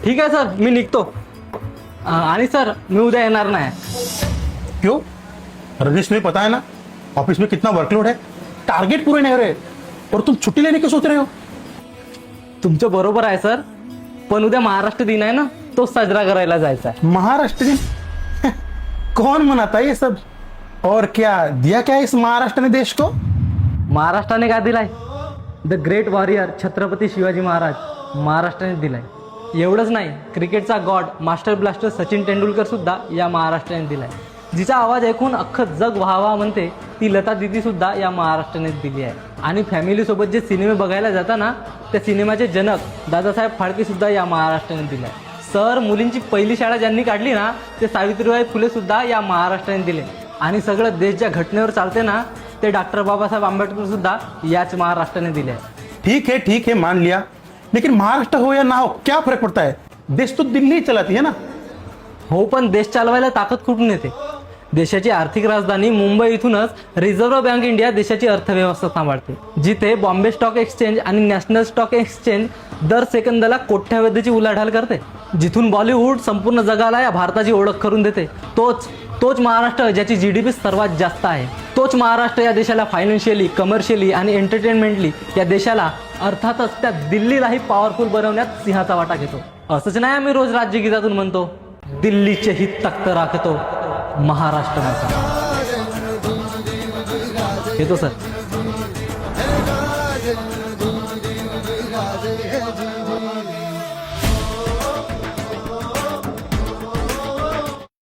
ठीक है सर, मी निघतो। आणि सर मी उद्या येणार नाही। क्यों? रजनीश, तुम्हें पता है ना ऑफिस में कितना वर्कलोड है, टारगेट पूरे नहीं हो रहे और तुम छुट्टी लेने की सोच रहे हो। तुमचं बरोबर आहे सर, पण उद्या महाराष्ट्र दिन आहे ना, तो साजरा करायला जायचा आहे। महाराष्ट्र दिन? कौन मनाता है ये सब? और क्या दिया क्या इस महाराष्ट्र ने देश को? महाराष्ट्राने काय दिलाय? The great warrior Chhatrapati Shivaji Maharaj महाराष्ट्राने दिलाय। एवढंच नाही, क्रिकेटचा God master blaster Sachin Tendulkar सुद्धा या महाराष्ट्राने दिलाय। जिचा आवाज ऐकून अख्खं जग वाहवा म्हणते ती लता दीदी सुद्धा या महाराष्ट्राने दिली आहे। आणि फॅमिली सोबत जे सिनेमे बघायला जाता ना, त्या सिनेमाचे जनक दादासाहेब फाळके सुद्धा या महाराष्ट्राने दिलाय। सर, मुलींची पहिली शाळा ज्यांनी काढली ना, ते सावित्रीबाई फुले सुद्धा या महाराष्ट्राने दिले। आणि सगळं देश ज्या घटनेवर चालते ना, ते डॉक्टर बाबासाहेब आंबेडकर सुद्धा याच महाराष्ट्राने दिले आहे। ठीक है मान लिया, लेकिन महाराष्ट्र हो या ना हो क्या फर्क पड़ता है, देश तो दिल्ली ही चलाती है ना। हो, पण देश चालवायला ताकद कुठून येते? देशाची आर्थिक राजधानी मुंबई इथूनच रिझर्व्ह बँक इंडिया देशाची अर्थव्यवस्था सांभाळते, जिथे बॉम्बे स्टॉक एक्सचेंज आणि नॅशनल स्टॉक एक्सचेंज दर सेकंदाला कोट्यावधीची उलाढाल करते, जिथून बॉलिवूड संपूर्ण जगाला या भारताची ओळख करून देते। तोच महाराष्ट्र ज्याची जीडीपी सर्वात जास्त आहे, तोच महाराष्ट्र या देशाला फायनान्शियली, कमर्शियली आणि एंटरटेनमेंटली या देशाला अर्थातच त्या दिल्लीलाही पॉवरफुल बनवण्यात सिंहाचा वाटा घेतो। असंच नाही आम्ही रोज राज्यगीतातून म्हणतो, दिल्लीचे हित तख्त राखतो महाराष्ट्र माझा। येतो सर।